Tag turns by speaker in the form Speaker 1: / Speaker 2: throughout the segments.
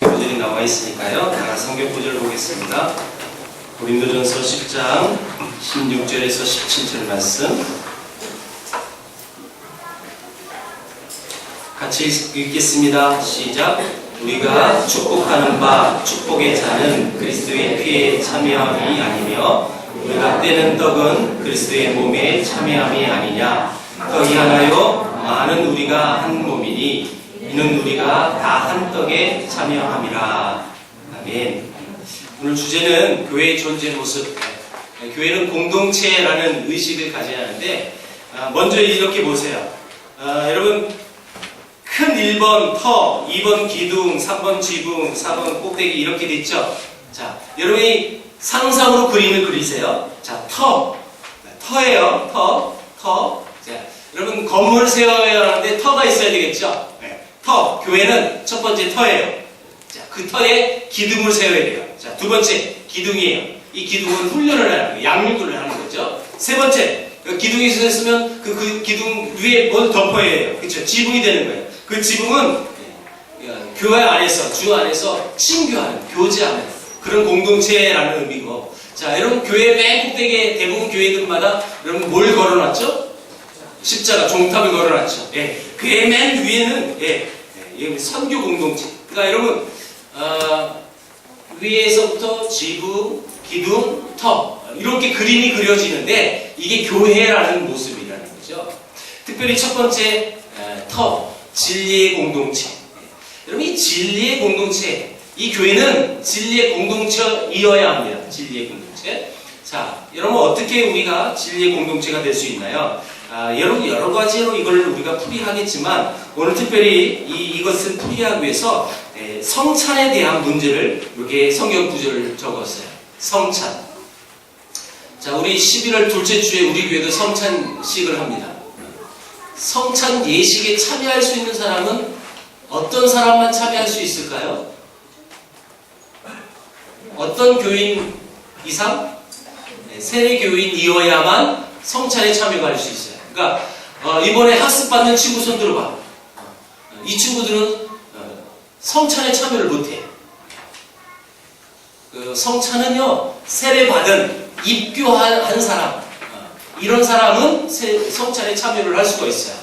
Speaker 1: 구절이 나와 있으니까요. 다 성경 구절 보겠습니다. 고린도전서 10장 16절에서 17절 말씀 같이 읽겠습니다. 시작. 우리가 축복하는 바 축복의 잔은 그리스도의 피에 참여함이 아니며 우리가 떼는 떡은 그리스도의 몸에 참여함이 아니냐. 떡이 하나요 많은 우리가 한 몸이니 이는 우리가 다 한 떡에 참여함이라. 아멘. 오늘 주제는 교회의 존재 모습. 교회는 공동체라는 의식을 가져야 하는데 먼저 이렇게 보세요. 여러분 큰 1번 터, 2번 기둥, 3번 지붕, 4번 꼭대기 이렇게 돼 있죠. 자, 여러분이 상상으로 그림을 그리세요. 자, 터예요. 터. 자, 여러분 건물을 세워야 하는데 터가 있어야 되겠죠. 터, 교회는 첫 번째 터예요. 자, 그 터에 기둥을 세워야 돼요. 자, 두 번째 기둥이에요. 이 기둥은 훈련을 하는 거예요. 양육을 하는 거죠. 세 번째, 기둥이 있으면 그 기둥 위에 뭘 덮어야 해요. 그렇죠? 지붕이 되는 거예요. 그 지붕은 교회 안에서, 주 안에서 친교하는, 교제하는 그런 공동체라는 의미고. 자, 여러분 교회 맨 꼭대기에 대부분 교회들마다 여러분 뭘 걸어놨죠? 십자가, 종탑을 걸어놨죠. 예. 그의 맨 위에는 선교 공동체. 그러니까 여러분 위에서부터 지붕, 기둥, 터 이렇게 그림이 그려지는데 이게 교회라는 모습이라는 거죠. 특별히 첫 번째 터, 진리의 공동체. 여러분 이 진리의 공동체, 이 교회는 진리의 공동체이어야 합니다. 진리의 공동체. 자, 여러분 어떻게 우리가 진리의 공동체가 될 수 있나요? 여러분 여러 가지로 이걸 우리가 풀이하겠지만 오늘 특별히 이것을 풀이하기 위해서 성찬에 대한 문제를 이렇게 성경 구절을 적었어요. 성찬. 자, 우리 11월 둘째 주에 우리 교회도 성찬식을 합니다. 성찬 예식에 참여할 수 있는 사람은 어떤 사람만 참여할 수 있을까요? 어떤 교인 이상? 세례 교인이어야만 성찬에 참여가 할 수 있어요. 그러니까 이번에 학습받는 친구 손 들어봐. 이 친구들은 성찬에 참여를 못해. 성찬은요, 세례받은 입교한 사람, 이런 사람은 성찬에 참여를 할 수가 있어요.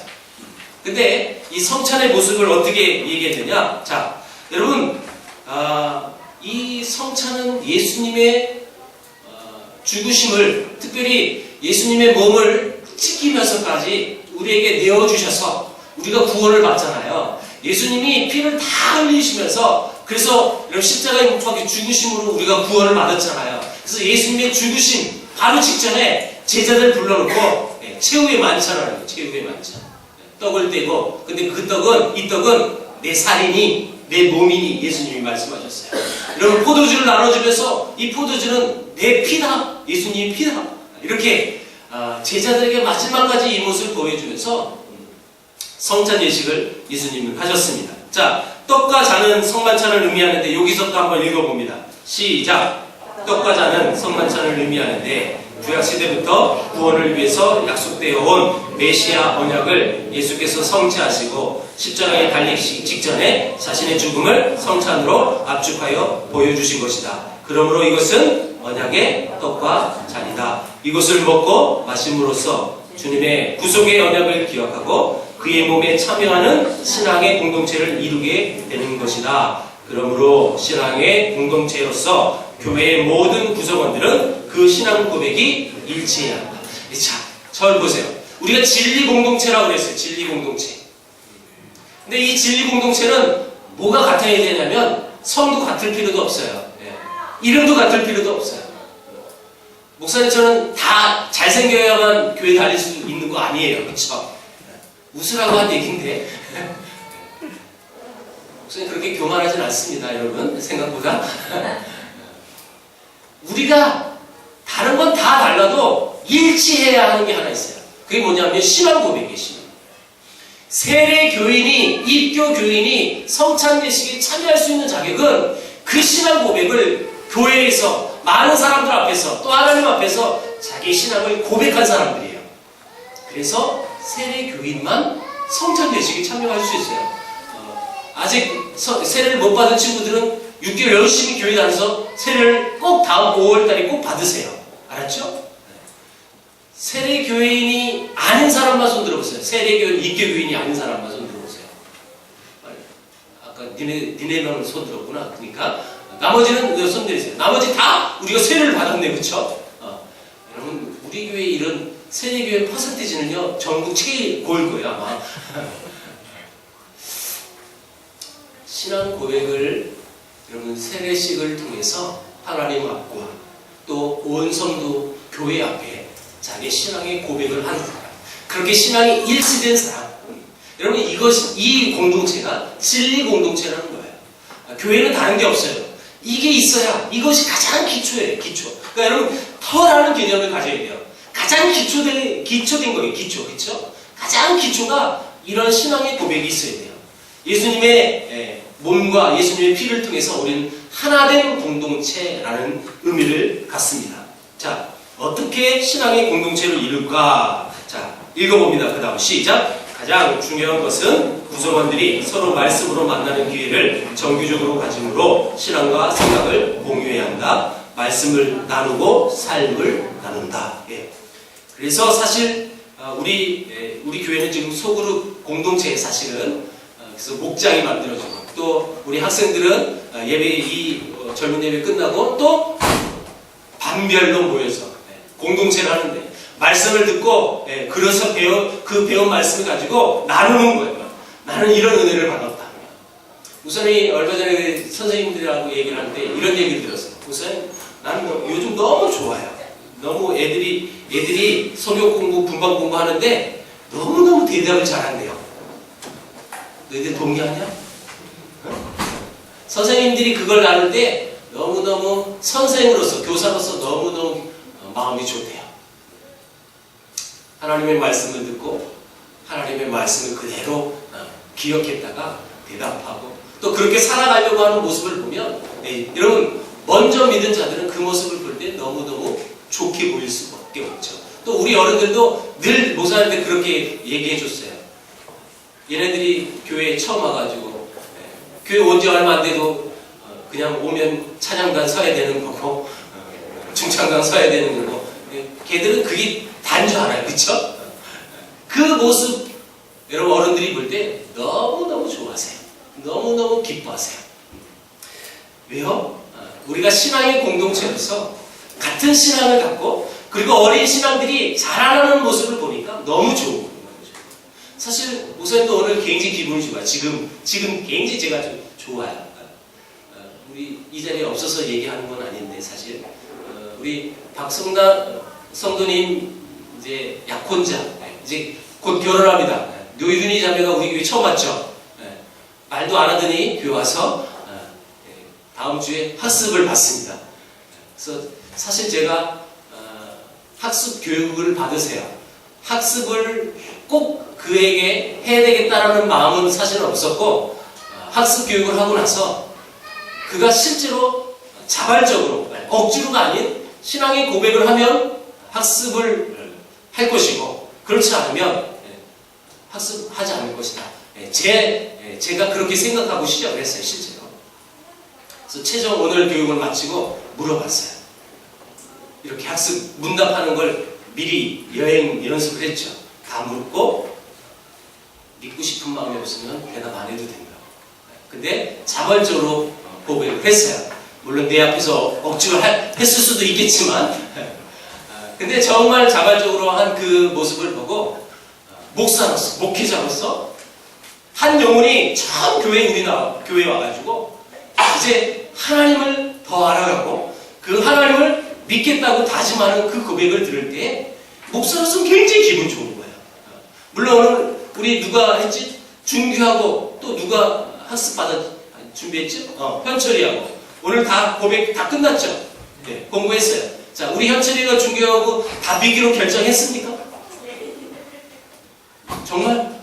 Speaker 1: 근데 이 성찬의 모습을 어떻게 얘기했느냐? 자, 여러분 이 성찬은 예수님의 죽으심을, 특별히 예수님의 몸을 찢기면서까지 우리에게 내어주셔서 우리가 구원을 받잖아요. 예수님이 피를 다 흘리시면서, 그래서 여러분 십자가에 못 박혀 죽으심으로 우리가 구원을 받았잖아요. 그래서 예수님의 죽으심 바로 직전에 제자들 불러놓고 최후의 만찬을 하는 거예요. 최후의 만찬. 떡을 떼고, 근데 이 떡은 내 살이니 내 몸이니 예수님이 말씀하셨어요. 여러분 포도주를 나눠주면서 이 포도주는 내 피다, 예수님의 피다, 이렇게 제자들에게 마지막까지 이 모습을 보여주면서 성찬 예식을 예수님은 하셨습니다. 자, 떡과 잔은 성만찬을 의미하는데 여기서부터 한번 읽어봅니다. 시작. 떡과 잔은 성만찬을 의미하는데 구약시대부터 구원을 위해서 약속되어 온 메시아 언약을 예수께서 성취하시고 십자가에 달리시기 직전에 자신의 죽음을 성찬으로 압축하여 보여주신 것이다. 그러므로 이것은 언약의 떡과 잔이다. 이것을 먹고 마심으로써 주님의 구속의 언약을 기억하고 그의 몸에 참여하는 신앙의 공동체를 이루게 되는 것이다. 그러므로 신앙의 공동체로서 교회의 모든 구성원들은 그 신앙 고백이 일치해야 한다. 자, 절 보세요. 우리가 진리 공동체라고 그랬어요. 진리 공동체. 근데 이 진리 공동체는 뭐가 같아야 되냐면 성도 같을 필요도 없어요. 이름도 같을 필요도 없어요. 목사님, 저는 다 잘생겨야만 교회 다닐 수 있는 거 아니에요. 그렇죠? 웃으라고 한 얘기인데 목사님 그렇게 교만하진 않습니다. 여러분 생각보다 우리가 다른 건 다 달라도 일치해야 하는 게 하나 있어요. 그게 뭐냐면 신앙 고백이에요. 신앙. 세례 교인이, 입교 교인이 성찬 예식에 참여할 수 있는 자격은 그 신앙 고백을 교회에서 많은 사람들 앞에서 또 하나님 앞에서 자기 신앙을 고백한 사람들이에요. 그래서 세례 교인만 성찬 예식에 참여할 수 있어요. 아직 세례를 못 받은 친구들은 6개월 열심히 교회 다녀서 세례를 꼭 다음 5월달에 꼭 받으세요. 알았죠? 세례교인이 아닌 사람만 손 들어보세요. 세례교인, 입교교인이 아닌 사람만 손 들어보세요. 아까 니네만 손 들었구나. 그러니까 나머지는 손 들으세요. 나머지 다 우리가 세례를 받았네. 그쵸? 여러분 우리 교회 이런 세례교인 퍼센티지는요 전국 최고일 거예요 아마. 신앙 고백을 여러분 세례식을 통해서 하나님 앞과 또 온 성도 교회 앞에 자기 신앙의 고백을 하는 사람, 그렇게 신앙이 일치된 사람, 여러분 이 공동체가 진리 공동체라는 거예요. 교회는 다른 게 없어요. 이게 있어야 이것이 가장 기초예요. 기초. 그러니까 여러분 터라는 개념을 가져야 돼요. 가장 기초된 거예요. 그렇죠? 가장 기초가 이런 신앙의 고백이 있어야 돼요. 예수님의 몸과 예수님의 피를 통해서 우리는 하나된 공동체라는 의미를 갖습니다. 자, 어떻게 신앙의 공동체를 이룰까? 자, 읽어봅니다. 그 다음 시작. 가장 중요한 것은 구성원들이 서로 말씀으로 만나는 기회를 정기적으로 가짐으로 신앙과 생각을 공유해야 한다. 말씀을 나누고 삶을 나눈다. 예. 그래서 사실 우리 교회는 지금 소그룹 공동체에 사실은 그래서 목장이 만들어지고 또 우리 학생들은 젊은 예배 끝나고 또 반별로 모여서 공동체를 하는데 말씀을 듣고 그래서 그 배운 말씀을 가지고 나누는 거예요. 나는 이런 은혜를 받았다. 우선이 얼마 전에 선생님들하고 얘기를 하는데 이런 얘기를 들었어요. 우선 나는 요즘 너무 좋아요. 너무 애들이 성경 공부, 분반 공부 하는데 너무너무 대답을 잘한대요. 너희들 동의하냐? 어? 선생님들이 그걸 나눌 때 너무너무 선생으로서, 교사로서 너무너무 마음이 좋대요. 하나님의 말씀을 듣고 하나님의 말씀을 그대로 기억했다가 대답하고 또 그렇게 살아가려고 하는 모습을 보면 여러분 먼저 믿은 자들은 그 모습을 볼 때 너무너무 좋게 보일 수밖에 없죠. 또 우리 어른들도 늘 목사님한테 그렇게 얘기해 줬어요. 얘네들이 교회에 처음 와가지고 교회 온 지 얼마 안 돼도 그냥 오면 찬양단 서야 되는 거고 중창단 서야 되는 거고 걔들은 그게 다인 줄 알아요. 그쵸? 그 모습 여러분 어른들이 볼 때 너무너무 좋아하세요. 너무너무 기뻐하세요. 왜요? 우리가 신앙의 공동체로서 같은 신앙을 갖고 그리고 어린 신앙들이 자라나는 모습을 보니까 너무 좋은 거예요. 사실 목사님도 오늘 굉장히 기분이 좋아요. 지금 굉장히 제가 좀 좋아요. 우리 이 자리에 없어서 얘기하는 건 아닌데 사실 우리 박성남 성도님 이제 약혼자 이제 곧 결혼합니다. 노윤희 자매가 우리 교회 처음 왔죠. 말도 안 하더니 교회 와서 다음 주에 학습을 받습니다. 그래서 사실 제가 학습 교육을 받으세요. 학습을 꼭 그에게 해야 되겠다라는 마음은 사실은 없었고 학습 교육을 하고 나서 그가 실제로 자발적으로 억지로가 아닌 신앙의 고백을 하면 학습을 할 것이고 그렇지 않으면 학습하지 않을 것이다. 제가 그렇게 생각하고 시작을 했어요. 실제로. 그래서 최종 오늘 교육을 마치고 물어봤어요. 이렇게 학습 문답하는 걸 미리 여행 연습을 했죠. 다 묻고 믿고 싶은 마음이 없으면 대답 안 해도 된다. 근데 자발적으로 고백을 했어요. 물론 내 앞에서 억지로 했을 수도 있겠지만 근데 정말 자발적으로 한 그 모습을 보고 목사로서, 목회자로서 한 영혼이 처음 교회에 와가지고 이제 하나님을 더 알아가고 그 하나님을 믿겠다고 다짐하는 그 고백을 들을 때 목사로서는 굉장히 기분 좋은 거예요. 물론 오늘 우리 누가 했지? 준규하고 또 누가 학습받아 준비했죠? 현철이하고 오늘 다 고백 다 끝났죠? 네, 공부했어요. 자, 우리 현철이가 준규하고 다 믿기로 결정했습니까? 정말?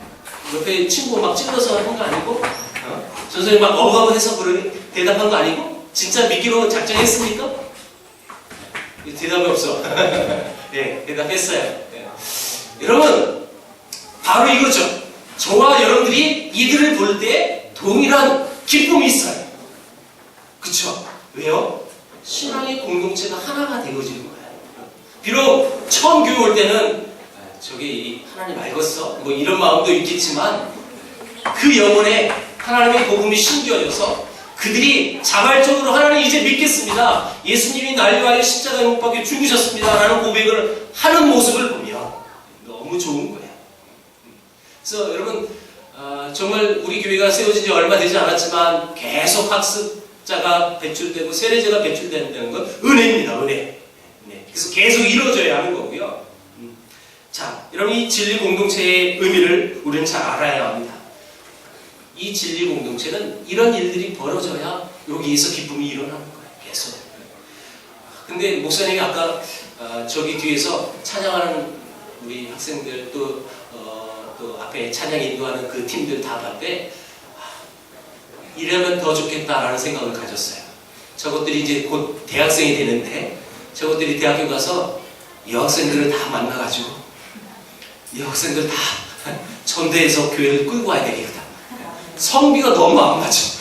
Speaker 1: 옆에 친구 막 찔러서 한 거 아니고? 선생님 막 어가고해서 그러니 대답한 거 아니고? 진짜 믿기로 작정했습니까? 대답이 없어. 네, 대답했어요. 네. 여러분, 바로 이거죠. 저와 여러분들이 이들을 볼 때 동일한 기쁨이 있어요. 그쵸? 왜요? 신앙의 공동체가 하나가 되어지는 거예요. 비록 처음 교회 올 때는 저기 하나님 알겠어? 뭐 이런 마음도 있겠지만 그 영혼에 하나님의 복음이 심겨져서 그들이 자발적으로 하나님 이제 믿겠습니다. 예수님이 날 위하여 십자가에 못 박혀 죽으셨습니다. 라는 고백을 하는 모습을 보면 너무 좋은 거예요. 그래서 여러분 정말 우리 교회가 세워진 지 얼마 되지 않았지만 계속 학습자가 배출되고 세례자가 배출된다는 건 은혜입니다. 은혜. 그래서 계속 이루어져야 하는 거고요. 자, 여러분 이 진리 공동체의 의미를 우리는 잘 알아야 합니다. 이 진리 공동체는 이런 일들이 벌어져야 여기에서 기쁨이 일어나는 거예요. 계속. 근데 목사님이 아까 저기 뒤에서 찬양하는 우리 학생들 또 앞에 찬양 인도하는 그 팀들 다 봤을 때 이러면 더 좋겠다라는 생각을 가졌어요. 저것들이 이제 곧 대학생이 되는데 저것들이 대학교 가서 여학생들을 다 만나가지고 여학생들 다 전대에서 교회를 끌고 와야 되겠다. 성비가 너무 안 맞아.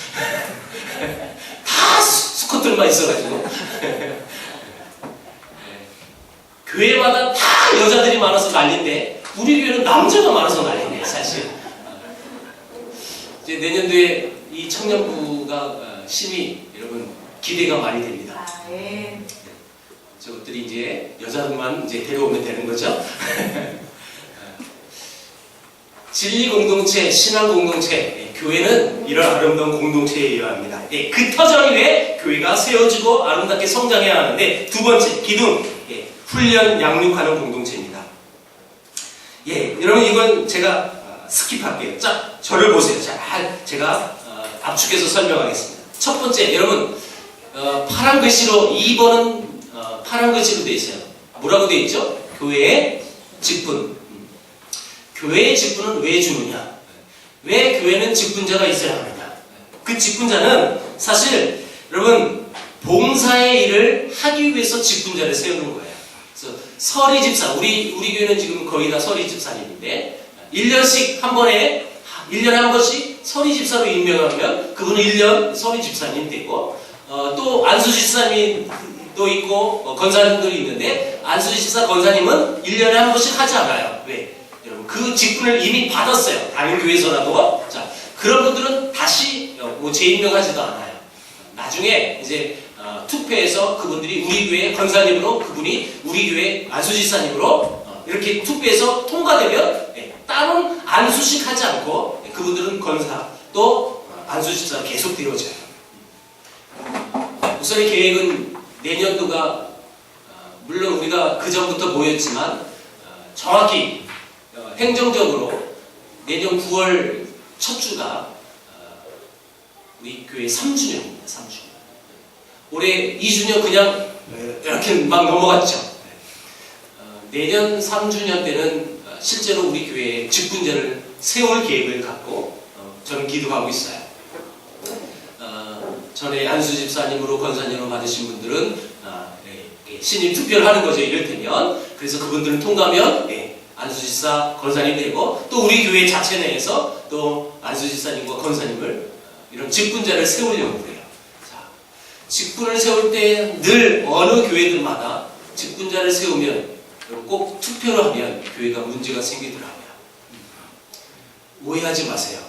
Speaker 1: 다 수컷들만 있어가지고 교회마다 다 여자들이 많아서 난리인데 우리 교회는 남자가 많아서 난리네 사실. 이제 내년도에 이 청년부가 심히 여러분 기대가 많이 됩니다. 저것들이 이제 여자들만 이제 데려오면 되는 거죠. 진리 공동체, 신앙 공동체, 교회는 이런 아름다운 공동체에 의해야 합니다. 그 터전 위에 교회가 세워지고 아름답게 성장해야 하는데 두 번째, 기둥, 훈련, 양육하는 공동체입니다. 여러분 이건 제가 스킵할게요. 자, 저를 보세요. 자, 제가 압축해서 설명하겠습니다. 첫 번째, 여러분 파란 글씨로 2번은 파란 글씨로 되어 있어요. 뭐라고 되어 있죠? 교회의 직분. 교회의 직분은 왜 주느냐? 왜 교회는 직분자가 있어야 하느냐? 그 직분자는 사실 여러분 봉사의 일을 하기 위해서 직분자를 세우는 거예요. 그래서 서리 집사, 우리 교회는 지금 거의 다 서리 집사님인데 1년씩 한 번에 1년에 한 번씩 서리 집사로 임명하면 그분은 1년 서리 집사님 되고 또 안수 집사님도 있고 권사님도 있는데 안수 집사 권사님은 1년에 한 번씩 하지 않아요. 왜? 여러분 그 직분을 이미 받았어요. 다른 교회에서라도. 자, 그런 분들은 다시 재임명하지도 않아요. 나중에 이제 투표해서 그분들이 우리 교회 권사님으로 그분이 우리 교회 안수집사님으로 이렇게 투표해서 통과되면 다른 안수식 하지 않고 그분들은 권사 또 안수집사가 계속 되어져요. 우선의 계획은 내년도가 물론 우리가 그 전부터 모였지만 정확히 행정적으로 내년 9월 첫 주가 우리 교회 3주년입니다. 3주년. 올해 2주년 그냥 이렇게 막 넘어갔죠. 내년 3주년 때는 실제로 우리 교회에 직분자를 세울 계획을 갖고 저는 기도하고 있어요. 전에 안수 집사님으로 권사님으로 받으신 분들은 신임 투표를 하는 거죠. 이를테면. 그래서 그분들은 통과하면 안수집사 권사님 되고 또 우리 교회 자체 내에서 또 안수집사님과 권사님을 이런 직분자를 세우려고 그래요. 자, 직분을 세울 때 늘 어느 교회들마다 직분자를 세우면 꼭 투표를 하면 교회가 문제가 생기더라고요. 오해하지 마세요.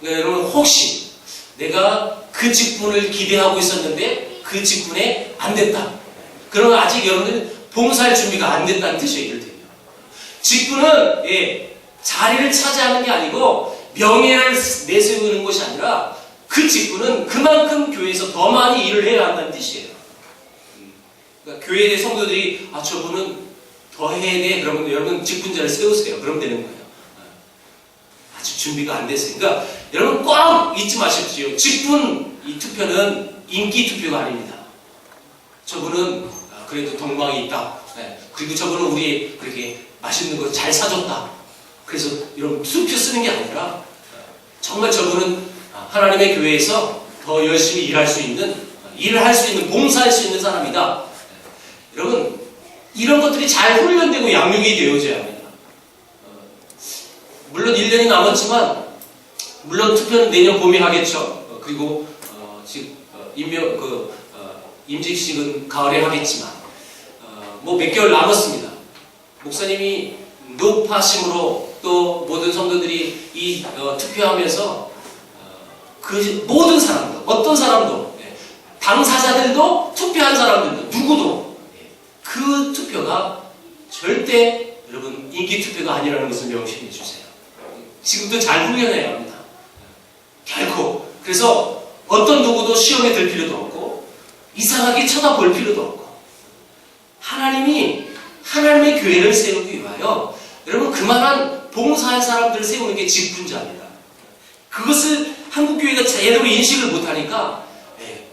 Speaker 1: 그러니까 여러분 혹시 내가 그 직분을 기대하고 있었는데 그 직분에 안 됐다. 그러면 아직 여러분들 봉사할 준비가 안 됐다는 뜻이에요. 직분은 자리를 차지하는 게 아니고 명예를 내세우는 것이 아니라 그 직분은 그만큼 교회에서 더 많이 일을 해야 한다는 뜻이에요. 그러니까 교회의 성도들이 저분은 더 해야 돼. 그러면 여러분 직분자를 세우세요. 그러면 되는 거예요. 아직 준비가 안 됐어요. 그러니까 여러분 꼭 잊지 마십시오. 직분 이 투표는 인기 투표가 아닙니다. 저분은 그래도 동망이 있다. 그리고 저분은 우리 그렇게 맛있는 거 잘 사줬다. 그래서 여러분 투표 쓰는 게 아니라 정말 저분은 하나님의 교회에서 더 열심히 일할 수 있는, 일을 할 수 있는, 봉사할 수 있는 사람이다. 여러분 이런 것들이 잘 훈련되고 양육이 되어져야 합니다. 물론 1년이 남았지만 물론 투표는 내년 봄에 하겠죠. 그리고 즉 임직식은 가을에 하겠지만 뭐 몇 개월 남았습니다. 목사님이 높아심으로 또 모든 성도들이 이 투표하면서 그 모든 사람들, 어떤 사람도 당사자들도 투표한 사람들도 누구도 그 투표가 절대 여러분 인기 투표가 아니라는 것을 명심해 주세요. 지금도 잘 훈련해야 합니다. 결코. 그래서 어떤 누구도 시험에 들 필요도 없고 이상하게 쳐다볼 필요도 없고 하나님이 하나님의 교회를 세우기 위하여 여러분 그만한 봉사할 사람들을 세우는 게 직분자입니다. 그것을 한국교회가 제대로 인식을 못하니까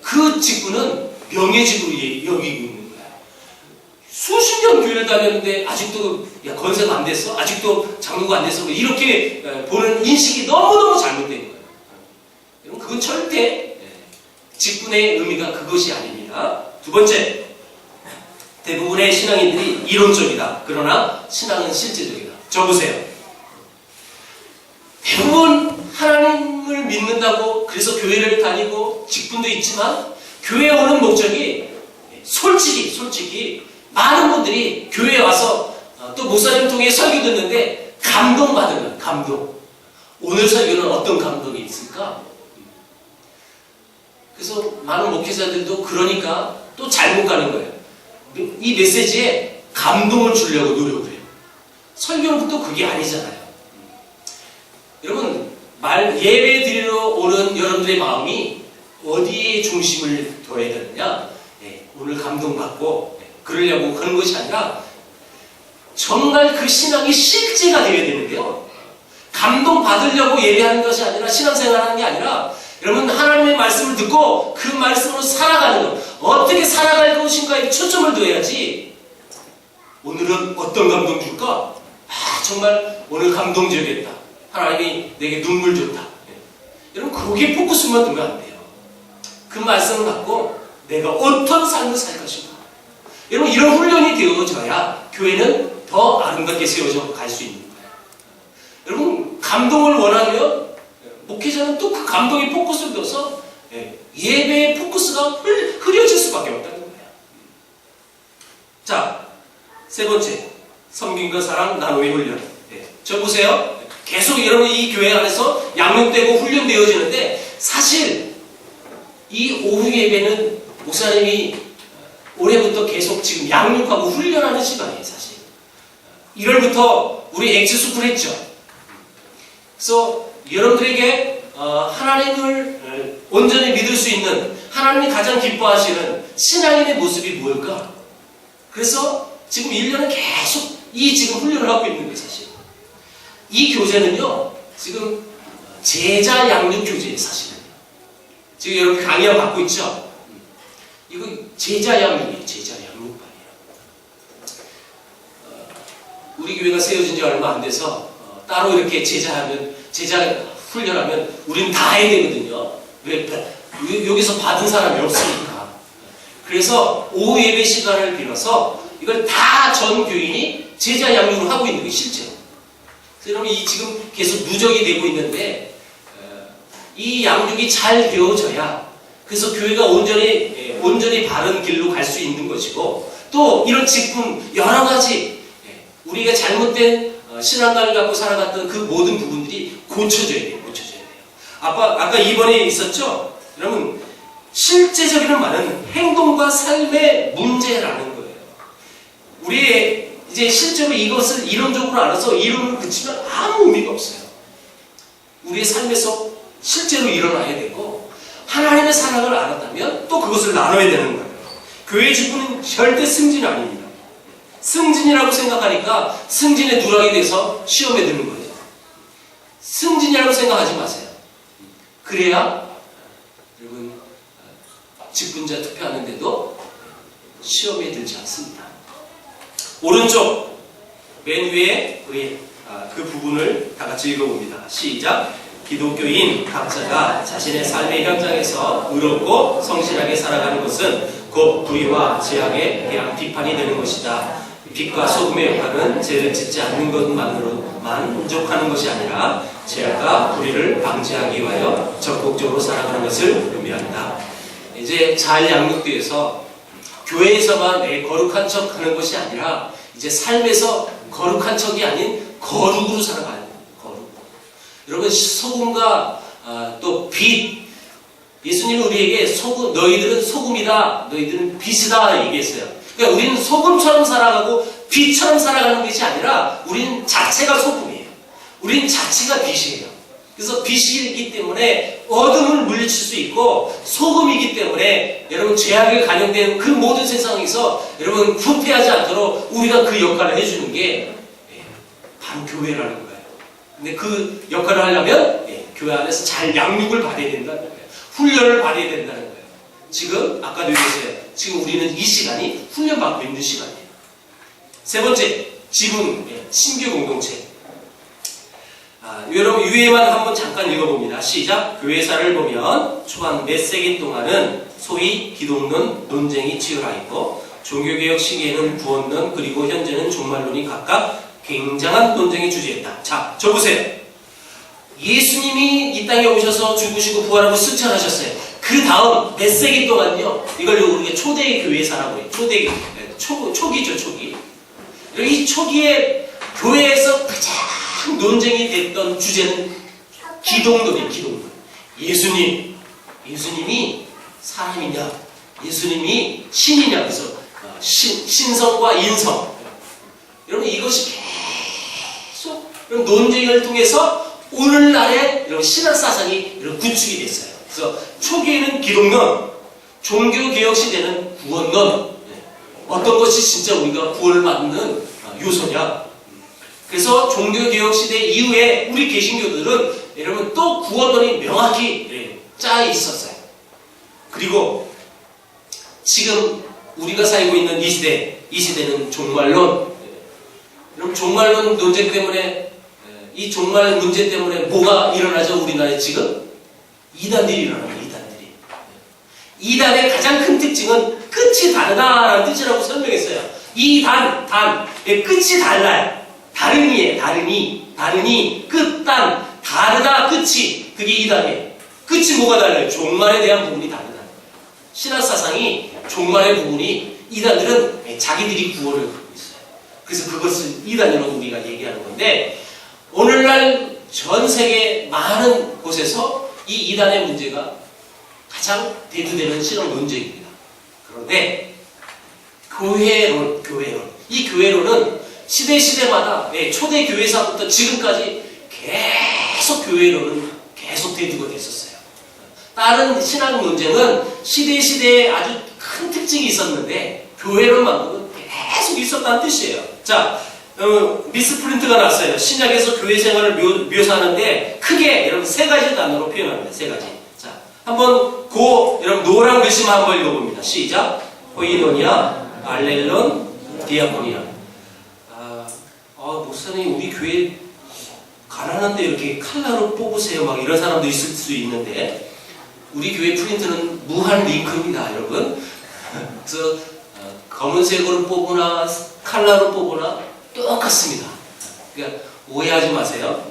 Speaker 1: 그 직분은 명예직으로 여기고 있는 거예요. 수십 년 교회를 다녔는데 아직도 건세가 안 됐어? 아직도 장로가 안 됐어? 이렇게 보는 인식이 너무너무 잘못된 거예요. 여러분 그건 절대 직분의 의미가 그것이 아닙니다. 두 번째, 대부분의 신앙인들이 이론적이다. 그러나 신앙은 실제적이다. 저 보세요. 대부분 하나님을 믿는다고 그래서 교회를 다니고 직분도 있지만 교회에 오는 목적이 솔직히 많은 분들이 교회에 와서 또 목사님 통해 설교 듣는데 감동받은 거예요. 감동. 오늘 설교는 어떤 감동이 있을까? 그래서 많은 목회자들도 그러니까 또 잘못 가는 거예요. 이 메시지에 감동을 주려고 노력을 해요. 설교는 또 그게 아니잖아요. 여러분 예배 드리러 오는 여러분들의 마음이 어디에 중심을 둬야 되느냐? 오늘 감동받고 그러려고 하는 것이 아니라 정말 그 신앙이 실제가 되어야 되는데요. 감동받으려고 예배하는 것이 아니라 신앙생활하는 게 아니라 여러분 하나님의 말씀을 듣고 그 말씀으로 살아가는 것, 어떻게 살아갈 것인가에 초점을 둬야지. 오늘은 어떤 감동 줄까? 정말 오늘 감동적이었다. 하나님이 내게 눈물 줬다. 여러분 거기에 포커스만 두면 안 돼요. 그 말씀을 갖고 내가 어떤 삶을 살 것인가. 여러분 이런 훈련이 되어져야 교회는 더 아름답게 세워져 갈 수 있는 거예요. 여러분 감동을 원하면 목회자는 또 그 감동에 포커스를 둬서 예배의 포커스가 흐려질 수밖에 없다는 거예요. 자, 세 번째, 섬김과 사랑 나눔의 훈련. 저 보세요. 계속 여러분 이 교회 안에서 양육되고 훈련되어지는데 사실 이 오후 예배는 목사님이 올해부터 계속 지금 양육하고 훈련하는 시간이에요. 사실 1월부터 우리 엑스스쿨 했죠. 그래서 여러분들에게 하나님을 온전히 믿을 수 있는 하나님이 가장 기뻐하시는 신앙인의 모습이 뭘까? 그래서 지금 1년은 계속 지금 훈련을 하고 있는 거예요. 사실 이 교재는요 지금 제자 양육 교재예요. 사실은 지금 여러분 강의를 받고 있죠. 이거 제자 양육이에요. 제자 양육반이에요. 우리 교회가 세워진 지 얼마 안 돼서 따로 이렇게 제자 훈련하면 우리는 다 해야 되거든요. 왜? 여기서 받은 사람이 없으니까. 그래서 오후 예배 시간을 빌어서 이걸 다 전 교인이 제자 양육을 하고 있는 게 실제로. 그래서 여러분 지금 계속 누적이 되고 있는데 이 양육이 잘 되어져야 그래서 교회가 온전히 바른 길로 갈 수 있는 것이고 또 이런 직분 여러 가지 우리가 잘못된 신앙관을 갖고 살아갔던 그 모든 부분들이 고쳐져야 돼요. 아까 2번에 있었죠? 여러분 실제적인 말은 행동과 삶의 문제라는 거예요. 우리 이제 실제로 이것을 이론적으로 알아서 이론을 그치면 아무 의미가 없어요. 우리의 삶에서 실제로 일어나야 되고 하나님의 사랑을 알았다면 또 그것을 나눠야 되는 거예요. 교회 직분은 절대 승진 아닙니다. 승진이라고 생각하니까 승진의 누락이 돼서 시험에 드는 거예요. 승진이라고 생각하지 마세요. 그래야 여러분 직분자 투표하는데도 시험에 들지 않습니다. 오른쪽 맨 위에 우리 그 부분을 다 같이 읽어봅니다. 시작. 기독교인 각자가 자신의 삶의 현장에서 의롭고 성실하게 살아가는 것은 곧 불의와 죄악에 대한 비판이 되는 것이다. 빛과 소금의 역할은 죄를 짓지 않는 것만으로만 만족하는 것이 아니라 죄악과 불의를 방지하기 위하여 적극적으로 살아가는 것을 의미한다. 이제 잘 양육되어서 교회에서만 거룩한 척 하는 것이 아니라 이제 삶에서 거룩한 척이 아닌 거룩으로 살아가야 돼요. 거룩. 여러분, 소금과 또 빛. 예수님은 우리에게 너희들은 소금이다, 너희들은 빛이다 얘기했어요. 그러니까 우리는 소금처럼 살아가고 빛처럼 살아가는 것이 아니라 우리는 자체가 소금이에요. 우리는 자체가 빛이에요. 그래서 빛이기 때문에 어둠을 물리칠 수 있고, 소금이기 때문에 여러분 죄악에 간영된 그 모든 세상에서 여러분 부패하지 않도록 우리가 그 역할을 해주는 게 바로 교회라는 거예요. 근데 그 역할을 하려면 교회 안에서 잘 양육을 받아야 된다는 거예요. 훈련을 받아야 된다는 거예요. 지금 아까도 얘기했어요. 지금 우리는 이 시간이 훈련받고 있는 시간이에요. 세 번째, 지분, 신교 공동체. 여러분 유해만 한번 잠깐 읽어봅니다. 시작. 교회사를 보면 초반 몇 세기 동안은 소위 기독론 논쟁이 치열하였고, 종교개혁 시기에는 구원론 그리고 현재는 종말론이 각각 굉장한 논쟁이 주제였다. 자, 저 보세요. 예수님이 이 땅에 오셔서 죽으시고 부활하고 승천하셨어요. 그 다음 몇 세기 동안요, 이걸 우리가 초대의 교회사라고 해요. 초기죠, 초기. 이 초기에 교회에서 가장 논쟁이 됐던 주제는 기독론이에요, 기독론. 예수님이 사람이냐, 예수님이 신이냐, 그래서 신성과 인성. 여러분, 이것이 계속 논쟁을 통해서 오늘날의 이런 신학사상이 이런 구축이 됐어요. 그래서 초기에는 기독론, 종교개혁 시대는 구원론. 어떤 것이 진짜 우리가 구원을 받는 요소냐. 그래서 종교개혁 시대 이후에 우리 개신교들은 여러분 또 구원론이 명확히 짜 있었어요. 그리고 지금 우리가 살고 있는 이 시대는 종말론. 여러분 종말론 논쟁 때문에, 이 종말 문제 때문에 뭐가 일어나죠? 우리나라에 지금? 이단들이 일어납니다. 이단의 가장 큰 특징은 끝이 다르다라는 뜻이라고 설명했어요. 끝이 달라요. 다르니, 끝, 다르다, 끝이. 그게 이단이에요. 끝이 뭐가 달라요? 종말에 대한 부분이 다르다. 신학사상이 종말의 부분이, 이단들은 자기들이 구원을 갖고 있어요. 그래서 그것을 이단이라고 우리가 얘기하는 건데, 오늘날 전 세계 많은 곳에서 이 이단의 문제가 가장 대두되는 신앙 논쟁입니다. 그런데 교회론, 이 교회론은 시대마다 초대 교회사부터 지금까지 계속 교회론은 계속 대두가 됐었어요. 다른 신앙 논쟁은 시대에 아주 큰 특징이 있었는데 교회론만큼은 계속 있었다는 뜻이에요. 자, 미스프린트가 났어요. 신약에서 교회 생활을 묘사하는데 크게 여러분 세 가지 단어로 표현합니다. 세 가지. 자, 한번 여러분 노란 글씨만 한번 읽어봅니다. 시작. 코이노니아, 알렐론, 디아코니아. 목사님 우리 교회 가난한데 이렇게 칼라로 뽑으세요. 막 이런 사람도 있을 수 있는데 우리 교회 프린트는 무한 링크입니다, 여러분. 그래서 검은색으로 뽑으나 칼라로 뽑으나 똑같습니다. 그러니까 오해하지 마세요.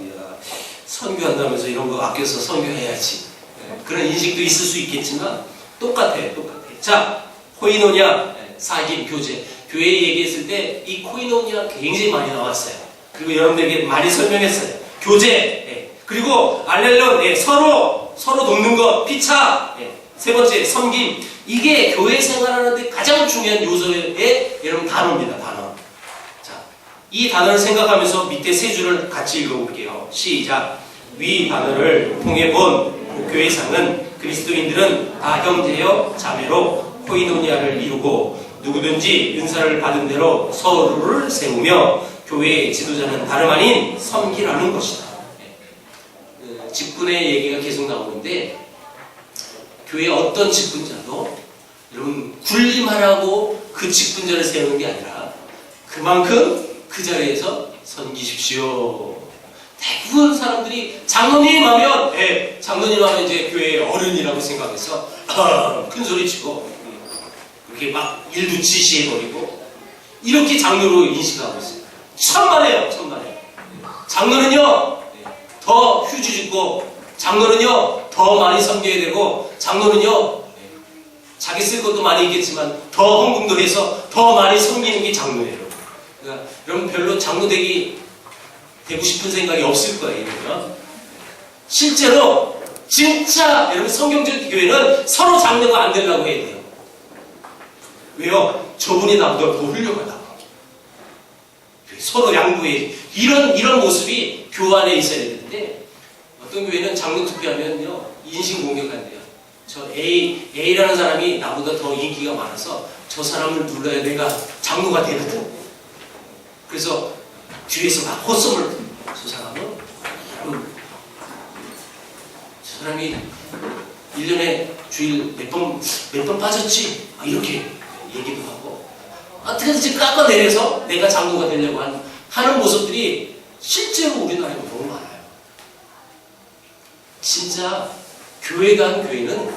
Speaker 1: 선교한다면서 이런 거 아껴서 선교해야지. 그런 인식도 있을 수 있겠지만 똑같아요. 자, 코이노니아, 사귐, 교제. 교회 얘기했을 때 이 코이노니아 굉장히 많이 나왔어요. 그리고 여러분들에게 많이 설명했어요. 교제, 그리고 알렐론, 서로 돕는 것, 피차, 세 번째 섬김. 이게 교회 생활하는데 가장 중요한 요소의 여러분 단어입니다. 단어. 자, 이 단어를 생각하면서 밑에 세 줄을 같이 읽어볼게요. 시작. 위 단어를 통해 본 교회상은 그리스도인들은 다 형제여 자매로 코이노니아를 이루고 누구든지 은사를 받은 대로 서로를 세우며 교회의 지도자는 다름 아닌 섬기라는 것이다. 직분의 얘기가 계속 나오는데 교회 어떤 직분자도 여러분 군림하라고 그 직분자를 세우는 게 아니라 그만큼 그 자리에서 섬기십시오. 대부분 사람들이 장로님 하면 이제 교회의 어른이라고 생각해서 큰 소리 치고 그렇게 막 일도 지시해버리고 이렇게 장로로 인식하고 있어요. 천만에요, 천만에. 장로는요, 더 휴지 짓고, 장로는요, 더 많이 섬겨야 되고, 장로는요, 자기 쓸 것도 많이 있겠지만, 더 헌금도 해서 더 많이 섬기는 게 장로예요. 그러니까 여러분 별로 장로 되고 싶은 생각이 없을 거예요, 이러면. 실제로, 진짜, 여러분 성경적 교회는 서로 장로가 안 되려고 해야 돼요. 왜요? 저분이 나보다 더 훌륭하다. 서로 양보해. 이런 모습이 교회 안에 있어야 되는데, 어떤 교회는 장로 투표하면요, 인신 공격한대요. 저 A라는 사람이 나보다 더 인기가 많아서 저 사람을 눌러야 내가 장로가 되거든. 그래서 뒤에서 막 헛소문을, 저 사람은, 저 사람이 1년에 주일 몇 번 빠졌지? 이렇게 얘기도 하고, 어떻게든지 깎아내려서 내가 장로가 되려고 하는 모습들이 실제로 우리나라에 너무 많아요. 진짜 교회가 한 교회는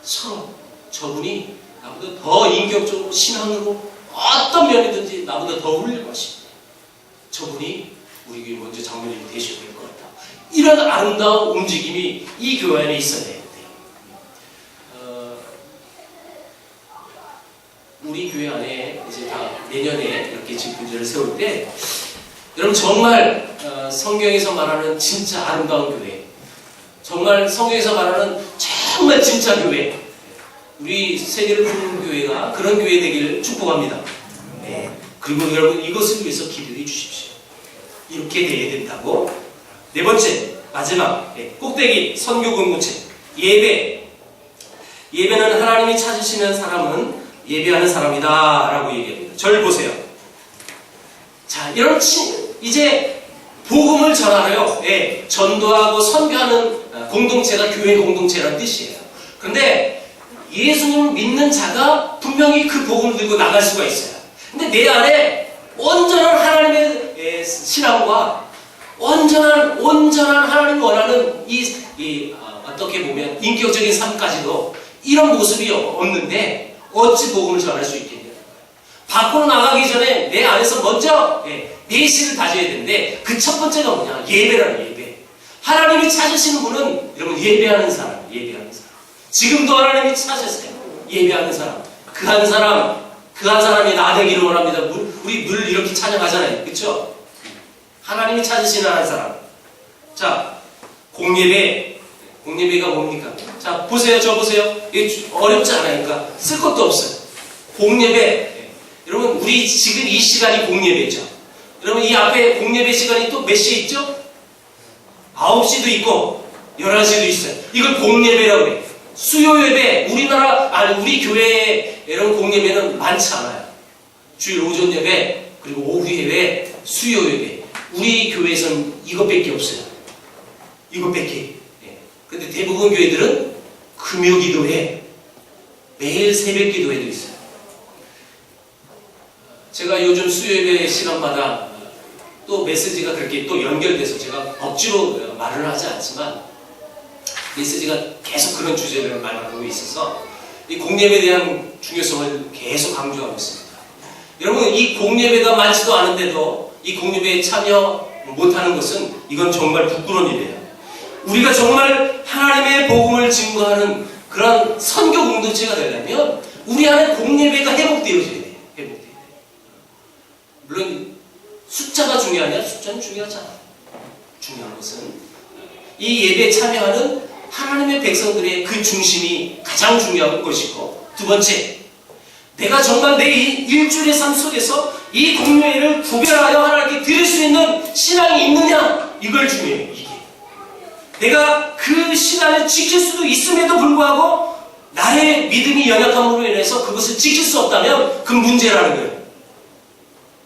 Speaker 1: 서로 저분이 나보다 더 인격적으로 신앙으로 어떤 면이든지 나보다 더 훌륭하십니다. 저분이 우리 교회 먼저 장로님이 되셔야 될 것 같다. 이런 아름다운 움직임이 이 교회 안에 있어야 돼요. 우리 교회 안에 이제 다 내년에 이렇게 집분제를 세울 때, 여러분 정말 성경에서 말하는 진짜 아름다운 교회, 정말 성경에서 말하는 정말 진짜 교회, 우리 세계를 부르는 교회가 그런 교회 되기를 축복합니다. 네. 그리고 여러분 이것을 위해서 기도해 주십시오. 이렇게 돼야 된다고. 네 번째, 마지막, 꼭대기 선교 공동체, 예배는 하나님이 찾으시는 사람은 예배하는 사람이다 라고 얘기합니다. 저를 보세요. 자, 여러분 이제 복음을 전하러요, 전도하고 선교하는 공동체가 교회 공동체라는 뜻이에요. 그런데 예수님을 믿는 자가 분명히 그 복음을 들고 나갈 수가 있어요. 근데 내 안에 온전한 하나님의 신앙과 온전한 하나님을 원하는 어떻게 보면 인격적인 삶까지도 이런 모습이 없는데 어찌 복음을 전할 수 있겠냐는 거예요. 밖으로 나가기 전에 내 안에서 먼저 내실을 다져야 되는데, 그 첫 번째가 뭐냐? 예배라는 예배. 하나님이 찾으시는 분은 여러분 예배하는 사람. 지금도 하나님이 찾으세요. 예배하는 사람. 그 한 사람이 나 되기를 원합니다. 우리 늘 이렇게 찬양하잖아요. 그렇죠? 하나님이 찾으시는 한 사람. 자, 공예배가 뭡니까? 자, 보세요. 저 보세요. 이게 어렵지 않아요. 그러니까 쓸 것도 없어요. 공예배. 여러분, 우리 지금 이 시간이 공예배죠. 여러분, 이 앞에 공예배 시간이 또 몇 시에 있죠? 9시도 있고 11시도 있어요. 이걸 공예배라고 해요. 수요예배, 우리 교회에 여러분 공예배는 많지 않아요. 주일 오전 예배, 그리고 오후 예배, 수요예배. 우리 교회에서는 이것밖에 없어요. 이것밖에. 근데 대부분 교회들은 금요 기도회, 매일 새벽 기도회도 있어요. 제가 요즘 수요예배 시간마다 또 메시지가 그렇게 또 연결돼서 제가 억지로 말을 하지 않지만 메시지가 계속 그런 주제를 말하고 있어서 이 공예배에 대한 중요성을 계속 강조하고 있습니다. 여러분, 이 공예배가 많지도 않은데도 이 공예배에 참여 못하는 것은 이건 정말 부끄러운 일이에요. 우리가 정말 하나님의 복음을 증거하는 그런 선교 공동체가 되려면 우리 안에 공예배가 회복되어져야 돼요. 물론 숫자가 중요하냐? 숫자는 중요하지 않아요. 중요한 것은 이 예배에 참여하는 하나님의 백성들의 그 중심이 가장 중요한 것이고, 두 번째, 내가 정말 내 일주일의 삶 속에서 이 공예배를 구별하여 하나님께 드릴 수 있는 신앙이 있느냐? 이걸 중요해요. 이게 내가 그 신앙을 지킬 수도 있음에도 불구하고 나의 믿음이 연약함으로 인해서 그것을 지킬 수 없다면 그 문제라는 거예요.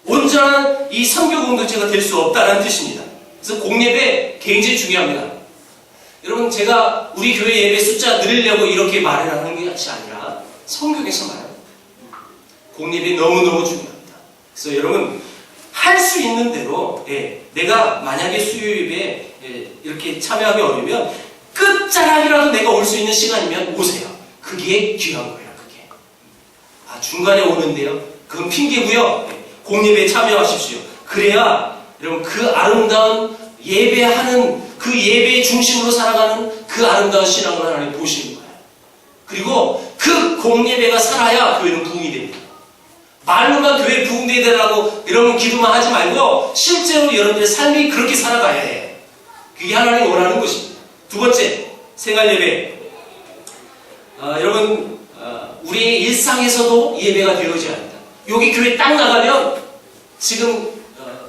Speaker 1: 온전한 이 선교 공동체가 될 수 없다는 뜻입니다. 그래서 공예배 굉장히 중요합니다. 여러분, 제가 우리 교회 예배 숫자 늘리려고 이렇게 말을 하는 것이 아니라 성경에서 말합니다. 공예배 너무너무 중요합니다. 그래서 여러분, 할 수 있는 대로 내가 만약에 수요예배에 이렇게 참여하기 어려우면 끝자락이라도 내가 올 수 있는 시간이면 오세요. 그게 귀한 거예요. 그게. 중간에 오는데요. 그건 핑계고요. 공예배에 참여하십시오. 그래야 여러분 그 아름다운 예배하는 그 예배의 중심으로 살아가는 그 아름다운 신앙을 하나님 보시는 거예요. 그리고 그 공예배가 살아야 교회는 부흥이 됩니다. 말로만 교회 부흥되게 되라고 여러분 기도만 하지 말고 실제로 여러분들의 삶이 그렇게 살아가야 해. 그게 하나님이 원하는 것입니다. 두 번째, 생활예배. 여러분 우리의 일상에서도 예배가 되어져야 합니다. 여기 교회 딱 나가면 지금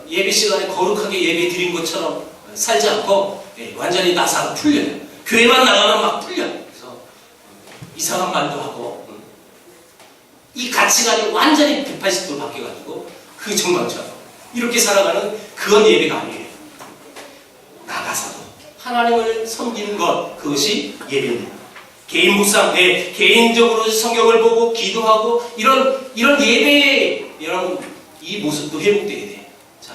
Speaker 1: 예배 시간에 거룩하게 예배 드린 것처럼 살지 않고 완전히 나사가 풀려요. 교회만 나가면 막 풀려요. 그래서 이상한 말도 하고 이 가치관이 완전히 180도 바뀌어가지고 그 정말처럼 이렇게 살아가는 그건 예배가 아니에요. 나가서도 하나님을 섬기는 것, 그것이 예배입니다. 개인 묵상, 개인적으로 성경을 보고 기도하고 이런 예배의 이 모습도 회복되어야 돼요. 자,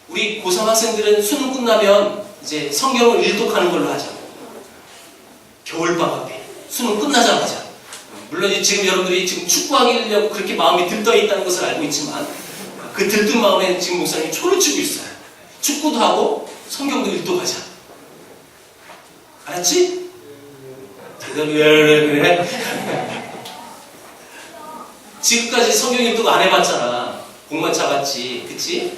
Speaker 1: 우리 고3 학생들은 수능 끝나면 이제 성경을 일독하는 걸로 하죠. 겨울방학 때 수능 끝나자마자. 물론 지금 여러분들이 지금 축구하려고 그렇게 마음이 들떠 있다는 것을 알고 있지만 그 들뜬 마음에 지금 목사님이 초를 치고 있어요. 축구도 하고 성경도 일독하자. 알았지? 대답이 왜 그래? 지금까지 성경 일독 안 해봤잖아. 공만 잡았지, 그치?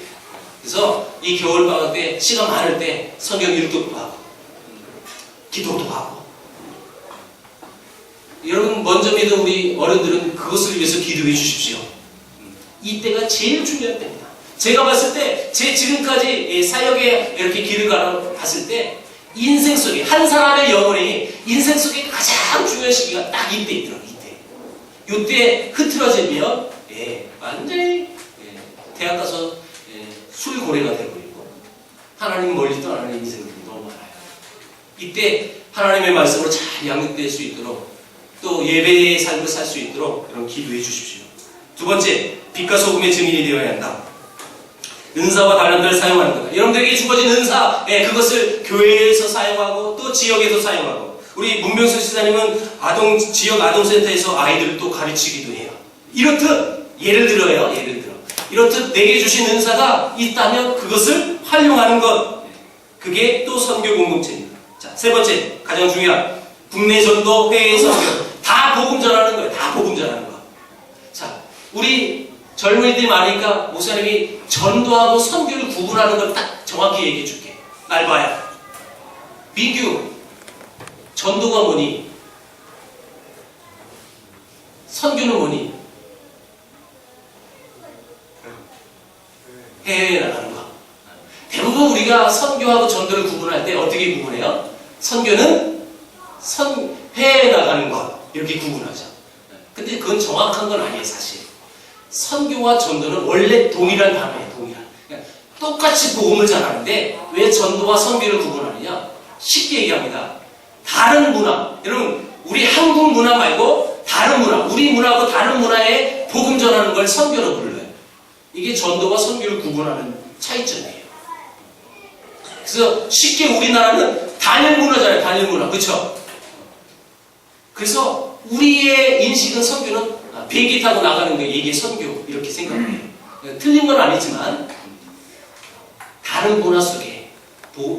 Speaker 1: 그래서 이 겨울방학 때 시간 많을 때 성경 일독도 하고 기도도 하고. 여러분 먼저 믿은 우리 어른들은 그것을 위해서 기도해 주십시오. 이때가 제일 중요한 때입니다. 제가 봤을 때 제 지금까지 사역에 이렇게 길을 갔을 때 인생 속에 한 사람의 영혼이 인생 속에 가장 중요한 시기가 딱 이때 있더라고요. 이때 흐트러지면 완전히 대학 가서 술고래가 되어버리고 하나님 멀리 떠나는 인생들이 너무 많아요. 이때 하나님의 말씀으로 잘 양육될 수 있도록 또 예배의 삶을 살 수 있도록 여러분 기도해 주십시오. 두 번째, 빛과 소금의 증인이 되어야 한다. 은사와 달란트를 사용하는 거다. 여러분들에게 주어진 은사, 그것을 교회에서 사용하고 또 지역에서 사용하고 우리 문명수 지사님은 지역 아동센터에서 아이들을 또 가르치기도 해요. 이렇듯 예를 들어 이렇듯 내게 주신 은사가 있다면 그것을 활용하는 것, 그게 또 선교 공동체입니다. 자, 세 번째, 가장 중요한 국내 전도, 해외 선교, 다 복음 전하는 거예요. 다 복음 전하는 거. 자, 우리 젊은이들이 많으니까 목사님이 전도하고 선교를 구분하는 걸 딱 정확히 얘기해 줄게. 날 봐요. 민규, 전도가 뭐니? 선교는 뭐니? 해외에 나가는 거. 대부분 우리가 선교하고 전도를 구분할 때 어떻게 구분해요? 선교는 해외에 나가는 거. 이렇게 구분하죠. 근데 그건 정확한 건 아니에요, 사실. 선교와 전도는 원래 동일한 단어예요, 동일한. 그러니까 똑같이 복음을 전하는데 왜 전도와 선교를 구분하느냐? 쉽게 얘기합니다. 다른 문화, 여러분 우리 한국 문화 말고 다른 문화, 우리 문화하고 다른 문화에 복음 전하는 걸 선교로 불러요. 이게 전도와 선교를 구분하는 차이점이에요. 그래서 쉽게 우리나라는 단일 문화잖아요, 단일 문화, 그렇죠? 그래서 우리의 인식은 선교는 비행기 타고 나가는 거 이게 선교 이렇게 생각해요. 틀린 건 아니지만 다른 문화 속에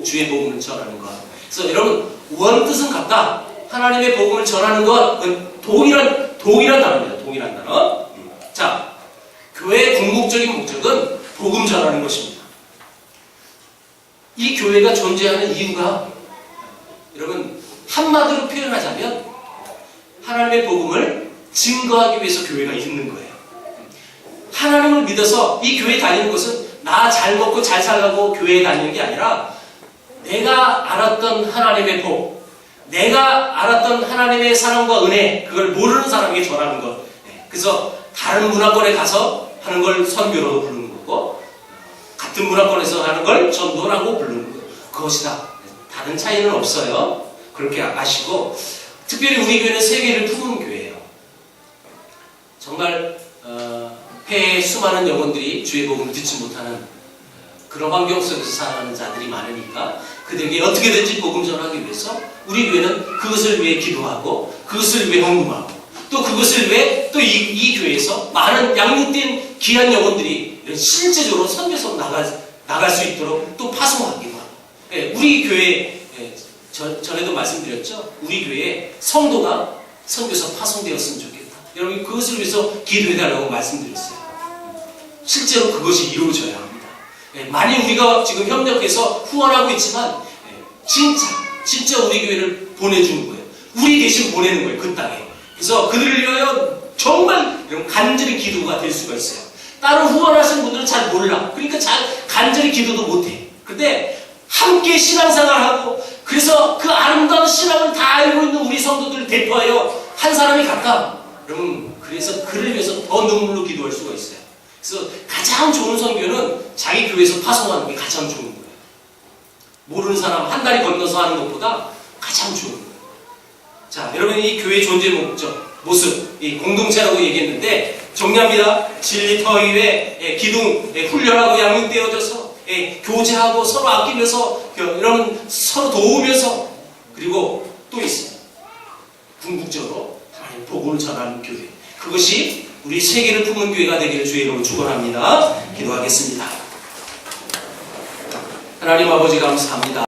Speaker 1: 주의 복음을 전하는 것. 그래서 여러분 원뜻은 같다. 하나님의 복음을 전하는 것 동일한 단어입니다. 동일한 단어. 자, 교회의 궁극적인 목적은 복음 전하는 것입니다. 이 교회가 존재하는 이유가 여러분 한마디로 표현하자면 하나님의 복음을 증거하기 위해서 교회가 있는 거예요. 하나님을 믿어서 이 교회 다니는 것은 나 잘 먹고 잘 살라고 교회에 다니는 게 아니라 내가 알았던 하나님의 복, 내가 알았던 하나님의 사랑과 은혜, 그걸 모르는 사람에게 전하는 것. 그래서 다른 문화권에 가서 하는 걸 선교로 부르는 거고 같은 문화권에서 하는 걸 전도라고 부르는 것. 그것이다. 다른 차이는 없어요. 그렇게 아시고 특별히 우리 교회는 세계를 품은 교회예요. 정말 해외의 수많은 영혼들이 주의 복음을 듣지 못하는 그런 환경 속에서 살아가는 자들이 많으니까 그들에게 어떻게든지 복음 전하기 위해서 우리 교회는 그것을 위해 기도하고 그것을 위해 헌금하고 또 그것을 왜 또 이 교회에서 많은 양육된 귀한 영혼들이 이런 실제적으로 선교사로 나갈 수 있도록 또 파송하기도 하고. 예, 우리 교회, 예, 전에도 말씀드렸죠. 우리 교회에 성도가 선교사 파송되었으면 좋겠다. 여러분 그것을 위해서 기도해달라고 말씀드렸어요. 실제로 그것이 이루어져야 합니다. 예, 많이 우리가 지금 협력해서 후원하고 있지만 진짜 우리 교회를 보내주는 거예요. 우리 대신 보내는 거예요. 그 땅에. 그래서 그들을 위하여 정말 간절히 기도가 될 수가 있어요. 따로 후원하시는 분들은 잘 몰라. 그러니까 잘 간절히 기도도 못해. 근데 함께 신앙생활하고 그래서 그 아름다운 신앙을 다 알고 있는 우리 성도들을 대표하여 한 사람이 갔다. 여러분 그래서 그를 위해서 더 눈물로 기도할 수가 있어요. 그래서 가장 좋은 선교는 자기 교회에서 파송하는 게 가장 좋은 거예요. 모르는 사람 한 다리 건너서 하는 것보다 가장 좋은 거예요. 자, 여러분 이 교회 존재 목적, 모습, 이 공동체라고 얘기했는데 정리합니다. 진리 터위에 기둥 훈련하고 양육되어져서 교제하고 서로 아끼면서 이런 서로 도우면서 그리고 또 있어요. 궁극적으로 하나님 복음을 전하는 교회. 그것이 우리 세계를 품은 교회가 되기를 주의 이름으로 축원합니다. 기도하겠습니다. 하나님 아버지 감사합니다.